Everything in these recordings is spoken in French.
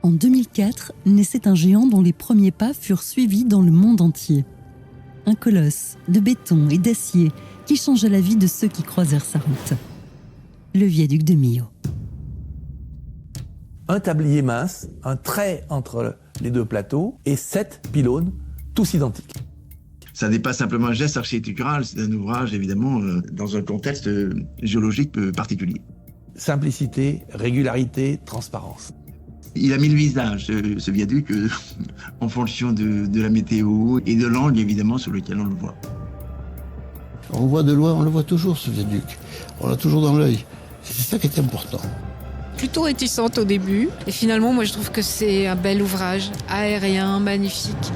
En 2004, naissait un géant dont les premiers pas furent suivis dans le monde entier. Un colosse de béton et d'acier qui changea la vie de ceux qui croisèrent sa route. Le viaduc de Millau. Un tablier mince, un trait entre les deux plateaux et 7 pylônes, tous identiques. Ça n'est pas simplement un geste architectural, c'est un ouvrage évidemment dans un contexte géologique particulier. Simplicité, régularité, transparence. Il a mis le visage, ce viaduc, en fonction de la météo et de l'angle évidemment sur lequel on le voit. On le voit de loin, on le voit toujours ce viaduc. On l'a toujours dans l'œil. C'est ça qui est important. Plutôt réticente au début. Et finalement, moi je trouve que c'est un bel ouvrage, aérien, magnifique.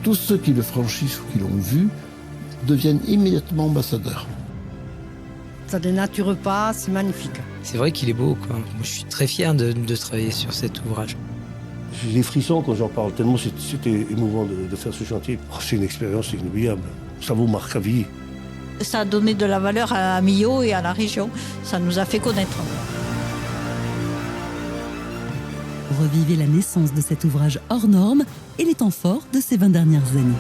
Tous ceux qui le franchissent ou qui l'ont vu deviennent immédiatement ambassadeurs. Ça dénature pas, c'est magnifique. C'est vrai qu'il est beau, quoi. Moi, je suis très fier de travailler sur cet ouvrage. J'ai des frissons quand j'en parle, tellement c'était émouvant de faire ce chantier. Oh, c'est une expérience inoubliable, ça vous marque à vie. Ça a donné de la valeur à Millau et à la région, ça nous a fait connaître. Revivez la naissance de cet ouvrage hors norme et les temps forts de ces 20 dernières années.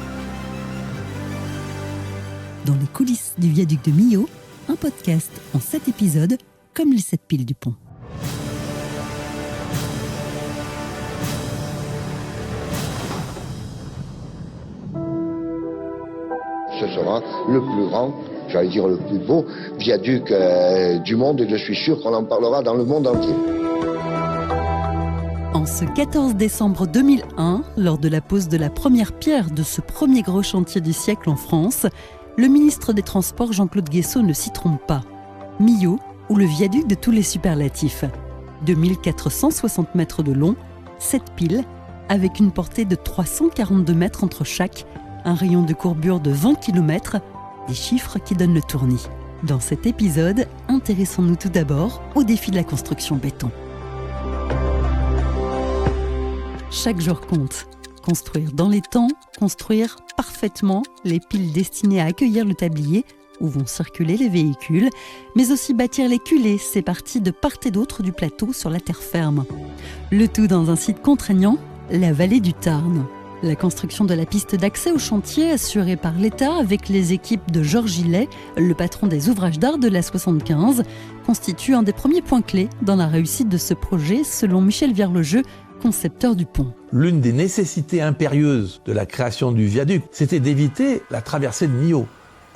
Dans les coulisses du viaduc de Millau, un podcast en 7 épisodes, comme les 7 piles du pont. Ce sera le plus grand, j'allais dire le plus beau viaduc du monde et je suis sûr qu'on en parlera dans le monde entier. En ce 14 décembre 2001, lors de la pose de la première pierre de ce premier gros chantier du siècle en France, le ministre des Transports Jean-Claude Guessot ne s'y trompe pas. Millau, ou le viaduc de tous les superlatifs. 2460 mètres de long, 7 piles, avec une portée de 342 mètres entre chaque, un rayon de courbure de 20 km, des chiffres qui donnent le tournis. Dans cet épisode, intéressons-nous tout d'abord au défi de la construction béton. Chaque jour compte. Construire dans les temps, construire parfaitement les piles destinées à accueillir le tablier où vont circuler les véhicules, mais aussi bâtir les culées séparties de part et d'autre du plateau sur la terre ferme. Le tout dans un site contraignant, la vallée du Tarn. La construction de la piste d'accès au chantier assurée par l'État avec les équipes de Georges Gillet, le patron des ouvrages d'art de la 75, constitue un des premiers points clés dans la réussite de ce projet selon Michel Vierlejeu, concepteur du pont. L'une des nécessités impérieuses de la création du viaduc, c'était d'éviter la traversée de Millau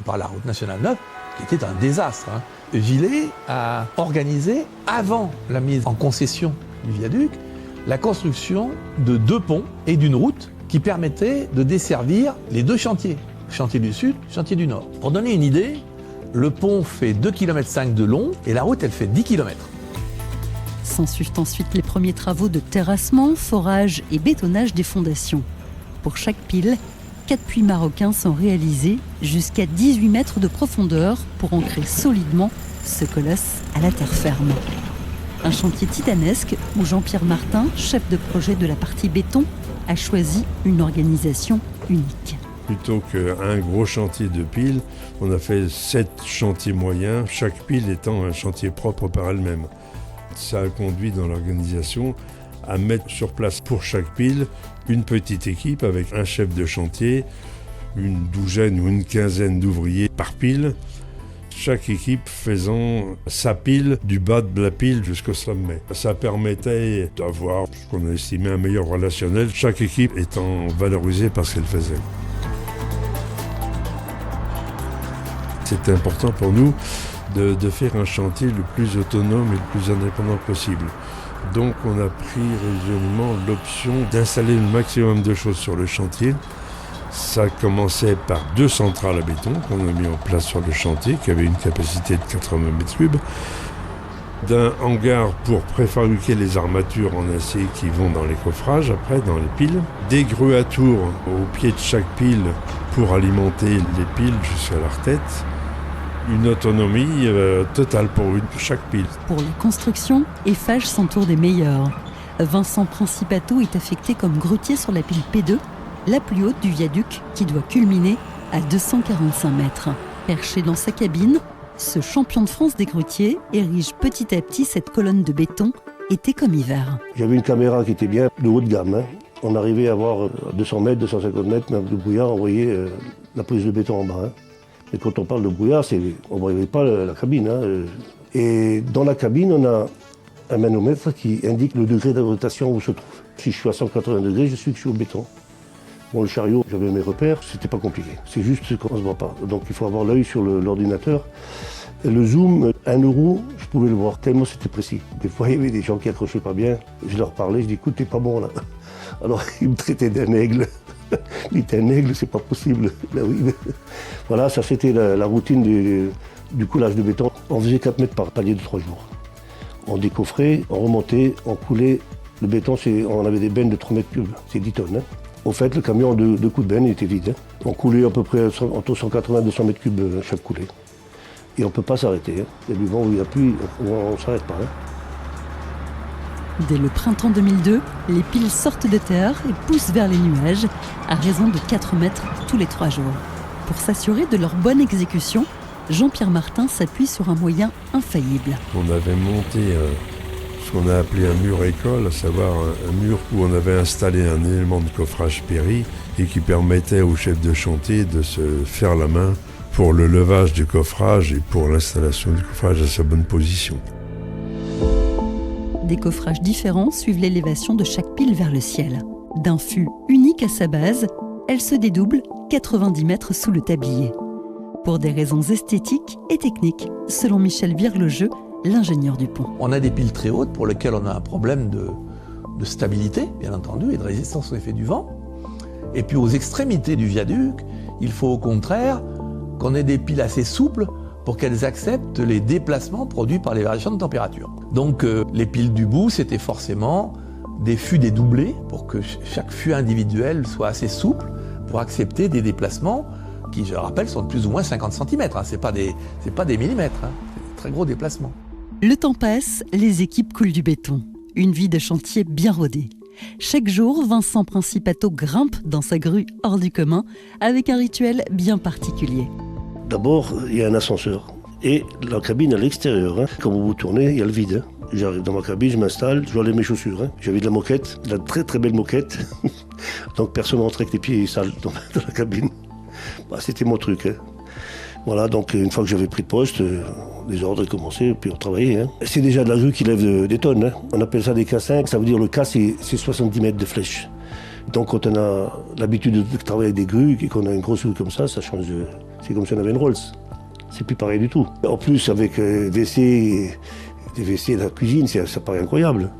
par la route nationale 9, qui était un désastre. Gillet a organisé, avant la mise en concession du viaduc, la construction de 2 ponts et d'une route qui permettait de desservir les 2 chantiers, chantier du sud, chantier du nord. Pour donner une idée, le pont fait 2,5 km de long et la route elle fait 10 km. S'ensuivent ensuite les premiers travaux de terrassement, forage et bétonnage des fondations. Pour chaque pile, 4 puits marocains sont réalisés jusqu'à 18 mètres de profondeur pour ancrer solidement ce colosse à la terre ferme. Un chantier titanesque où Jean-Pierre Martin, chef de projet de la partie béton, a choisi une organisation unique. Plutôt qu'un gros chantier de piles, on a fait 7 chantiers moyens, chaque pile étant un chantier propre par elle-même. Ça a conduit dans l'organisation à mettre sur place pour chaque pile une petite équipe avec un chef de chantier, une douzaine ou une quinzaine d'ouvriers par pile, chaque équipe faisant sa pile du bas de la pile jusqu'au sommet. Ça permettait d'avoir ce qu'on a estimé un meilleur relationnel, chaque équipe étant valorisée par ce qu'elle faisait. C'était important pour nous de faire un chantier le plus autonome et le plus indépendant possible. Donc on a pris résolument l'option d'installer le maximum de choses sur le chantier. Ça commençait par 2 centrales à béton qu'on a mis en place sur le chantier, qui avaient une capacité de 80 m3, d'un hangar pour préfabriquer les armatures en acier qui vont dans les coffrages, après dans les piles, des grues à tour au pied de chaque pile pour alimenter les piles jusqu'à leur tête, une autonomie totale pour chaque pile. Pour la construction, Eiffage s'entoure des meilleurs. Vincent Principato est affecté comme grutier sur la pile P2, la plus haute du viaduc qui doit culminer à 245 mètres. Perché dans sa cabine, ce champion de France des grutiers érige petit à petit cette colonne de béton été comme hiver. J'avais une caméra qui était bien de haut de gamme. On arrivait à voir 200 mètres, 250 mètres, même de brouillard, on voyait la prise de béton en bas. Et quand on parle de brouillard, on ne voyait pas la cabine. Et dans la cabine, on a un manomètre qui indique le degré de rotation où se trouve. Si je suis à 180 degrés, je suis au béton. Bon, le chariot, j'avais mes repères, c'était pas compliqué. C'est juste qu'on ne se voit pas. Donc il faut avoir l'œil sur l'ordinateur. Et le zoom, 1 euro, je pouvais le voir tellement c'était précis. Des fois, il y avait des gens qui accrochaient pas bien. Je leur parlais, je dis, écoute, t'es pas bon là. Alors ils me traitaient d'un aigle. Il était un aigle, c'est pas possible. Ben oui. Voilà, ça c'était la routine du coulage de béton. On faisait 4 mètres par palier de 3 jours. On décoffrait, on remontait, on coulait. Le béton, on avait des bennes de 3 mètres cubes, c'est 10 tonnes. En fait, le camion de coups de benne était vide. On coulait à peu près entre 180 et 200 mètres cubes chaque coulée. Et on ne peut pas s'arrêter. Il y a du vent où il n'y a plus, on ne s'arrête pas. Dès le printemps 2002, les piles sortent de terre et poussent vers les nuages, à raison de 4 mètres tous les 3 jours. Pour s'assurer de leur bonne exécution, Jean-Pierre Martin s'appuie sur un moyen infaillible. On avait monté ce qu'on a appelé un mur école, à savoir un mur où on avait installé un élément de coffrage péri et qui permettait au chef de chantier de se faire la main pour le levage du coffrage et pour l'installation du coffrage à sa bonne position. Des coffrages différents suivent l'élévation de chaque pile vers le ciel. D'un fût unique à sa base, elle se dédouble 90 mètres sous le tablier. Pour des raisons esthétiques et techniques, selon Michel Virlogeux, l'ingénieur du pont. On a des piles très hautes pour lesquelles on a un problème de stabilité, bien entendu, et de résistance au effet du vent. Et puis aux extrémités du viaduc, il faut au contraire qu'on ait des piles assez souples pour qu'elles acceptent les déplacements produits par les variations de température. Donc les piles du bout, c'était forcément des fûts dédoublés pour que chaque fût individuel soit assez souple pour accepter des déplacements qui, je le rappelle, sont de plus ou moins 50 cm. C'est pas des millimètres, c'est des très gros déplacements. Le temps passe, les équipes coulent du béton. Une vie de chantier bien rodée. Chaque jour, Vincent Principato grimpe dans sa grue hors du commun avec un rituel bien particulier. D'abord, il y a un ascenseur et la cabine à l'extérieur. Quand vous tournez, il y a le vide. J'arrive dans ma cabine, je m'installe, je enlève mes chaussures. J'avais de la moquette, de la très très belle moquette. Donc personne ne rentrait avec les pieds sales dans la cabine. C'était mon truc. Voilà, donc une fois que j'avais pris de poste, les ordres commençaient, puis on travaillait. C'est déjà de la grue qui lève des tonnes. On appelle ça des K5, ça veut dire le K c'est 70 mètres de flèche. Donc quand on a l'habitude de travailler avec des grues et qu'on a une grosse grue comme ça change. C'est comme si on avait une Rolls. C'est plus pareil du tout. En plus avec des WC de la cuisine, ça paraît incroyable.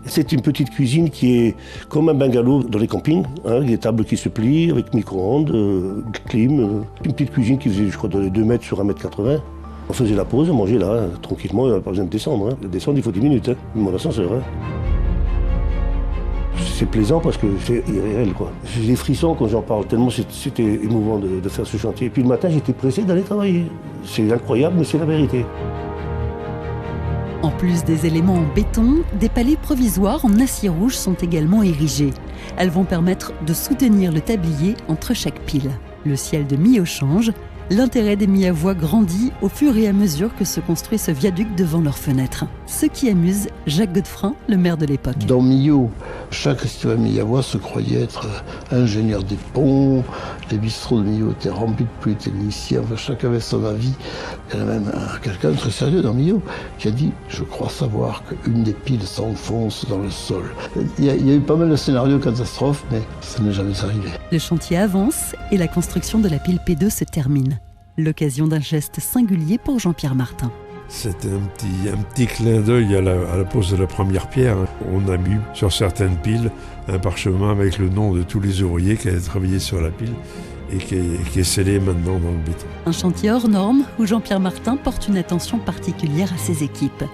C'est une petite cuisine qui est comme un bungalow dans les campings, des tables qui se plient avec micro-ondes, clim. Une petite cuisine qui faisait, je crois, 2 mètres sur 1,80 m. On faisait la pause, on mangeait là, tranquillement, il n'y avait pas besoin de descendre. Descendre, il faut 10 minutes, mon ascenseur. C'est plaisant parce que c'est irréel, quoi. J'ai des frissons quand j'en parle, tellement c'était émouvant de faire ce chantier. Et puis le matin, j'étais pressé d'aller travailler. C'est incroyable, mais c'est la vérité. En plus des éléments en béton, des palettes provisoires en acier rouge sont également érigées. Elles vont permettre de soutenir le tablier entre chaque pile. Le ciel de Millau change. L'intérêt des Millau grandit au fur et à mesure que se construit ce viaduc devant leurs fenêtres. Ce qui amuse Jacques Godefroy, le maire de l'époque. Dans Millau, chaque citoyen millau se croyait être ingénieur des ponts. Les bistrots de Millau étaient remplis de polytechniciens. Enfin, chacun avait son avis. Il y en a même quelqu'un de très sérieux dans Millau qui a dit « Je crois savoir qu'une des piles s'enfonce dans le sol ». Il y a eu pas mal de scénarios catastrophes, mais ça n'est jamais arrivé. Le chantier avance et la construction de la pile P2 se termine. L'occasion d'un geste singulier pour Jean-Pierre Martin. C'était un petit clin d'œil à la pose de la première pierre. On a mis sur certaines piles un parchemin avec le nom de tous les ouvriers qui avaient travaillé sur la pile et qui est scellé maintenant dans le béton. Un chantier hors norme où Jean-Pierre Martin porte une attention particulière à ses équipes.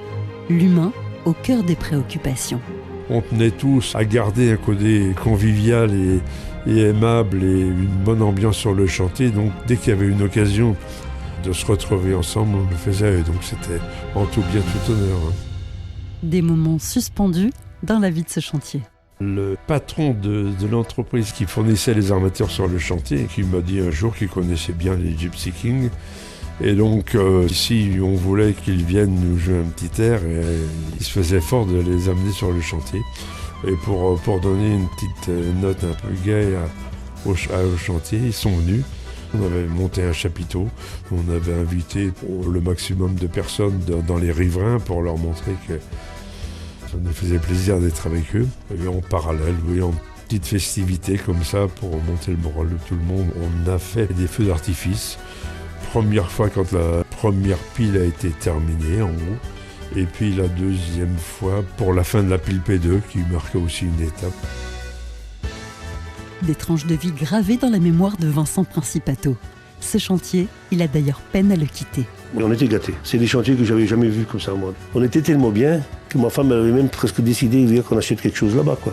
L'humain au cœur des préoccupations. On tenait tous à garder un côté convivial et aimable et une bonne ambiance sur le chantier. Donc dès qu'il y avait une occasion de se retrouver ensemble, on le faisait. Et donc c'était en tout bien, tout honneur. Des moments suspendus dans la vie de ce chantier. Le patron de l'entreprise qui fournissait les armatures sur le chantier, qui m'a dit un jour qu'il connaissait bien les Gypsy Kings, Et donc ici, on voulait qu'ils viennent nous jouer un petit air et il se faisait fort de les amener sur le chantier. Et pour donner une petite note un peu gaie au chantier, ils sont venus. On avait monté un chapiteau, on avait invité le maximum de personnes dans les riverains pour leur montrer que ça nous faisait plaisir d'être avec eux. Et en parallèle, oui, en petite festivité comme ça, pour monter le moral de tout le monde, on a fait des feux d'artifice. Première fois quand la première pile a été terminée, en gros. Et puis la deuxième fois pour la fin de la pile P2, qui marquait aussi une étape. Des tranches de vie gravées dans la mémoire de Vincent Principato. Ce chantier, il a d'ailleurs peine à le quitter. On était gâtés. C'est des chantiers que j'avais jamais vus comme ça, moi. On était tellement bien que ma femme avait même presque décidé de dire qu'on achète quelque chose là-bas, quoi.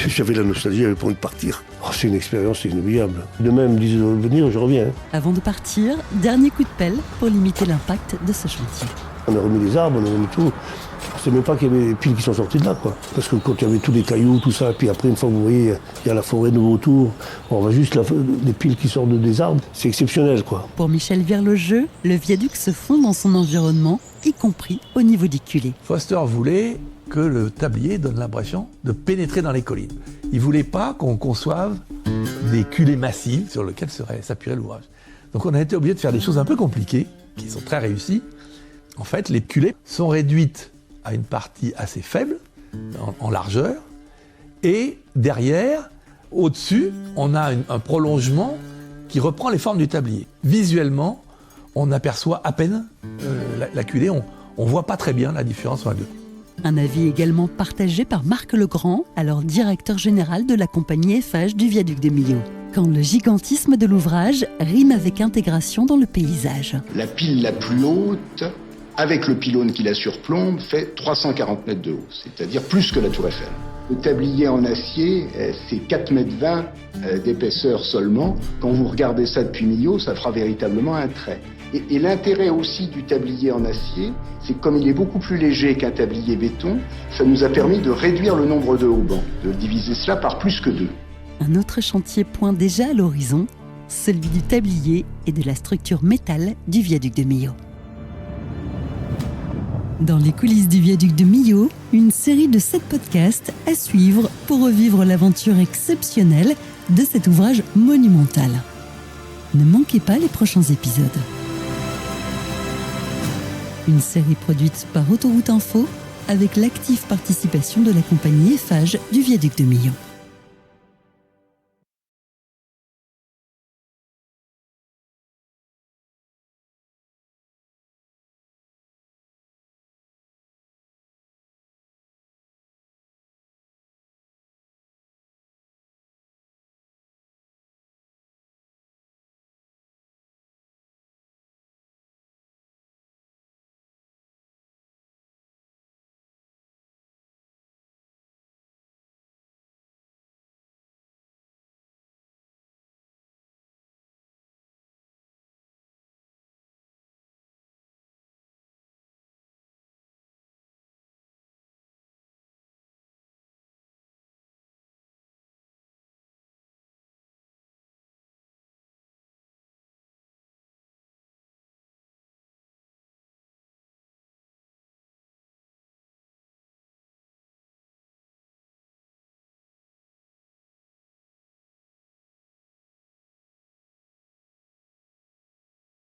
J'avais la nostalgie, j'avais pas envie de partir. Oh, c'est une expérience inoubliable. Demain, elle me disait de revenir, je reviens. Avant de partir, dernier coup de pelle pour limiter l'impact de ce chantier. On a remis les arbres, on a remis tout. Je ne sais même pas qu'il y avait des piles qui sont sorties de là, quoi. Parce que quand il y avait tous les cailloux, tout ça, et puis après, une fois que vous voyez, il y a la forêt de autour, on voit juste les piles qui sortent des arbres. C'est exceptionnel, quoi. Pour Michel Virlogeux, le viaduc se fond dans son environnement, y compris au niveau des culées. Foster voulait que le tablier donne l'impression de pénétrer dans les collines. Il ne voulait pas qu'on conçoive des culées massives sur lesquelles s'appuierait l'ouvrage. Donc on a été obligé de faire des choses un peu compliquées, qui sont très réussies. En fait, les culées sont réduites à une partie assez faible, en largeur, et derrière, au-dessus, on a un prolongement qui reprend les formes du tablier. Visuellement, on aperçoit à peine la culée, on ne voit pas très bien la différence entre les deux. Un avis également partagé par Marc Legrand, alors directeur général de la compagnie Eiffage du viaduc des Millau. Quand le gigantisme de l'ouvrage rime avec intégration dans le paysage. La pile la plus haute, avec le pylône qui la surplombe, fait 340 mètres de haut, c'est-à-dire plus que la Tour Eiffel. Le tablier en acier, c'est 4,20 mètres d'épaisseur seulement. Quand vous regardez ça depuis Millau, ça fera véritablement un trait. Et l'intérêt aussi du tablier en acier, c'est que comme il est beaucoup plus léger qu'un tablier béton, ça nous a permis de réduire le nombre de haubans, de diviser cela par plus que 2. Un autre chantier pointe déjà à l'horizon, celui du tablier et de la structure métal du viaduc de Millau. Dans les coulisses du viaduc de Millau, une série de 7 podcasts à suivre pour revivre l'aventure exceptionnelle de cet ouvrage monumental. Ne manquez pas les prochains épisodes. Une série produite par Autoroute Info avec l'active participation de la compagnie Eiffage du viaduc de Millau.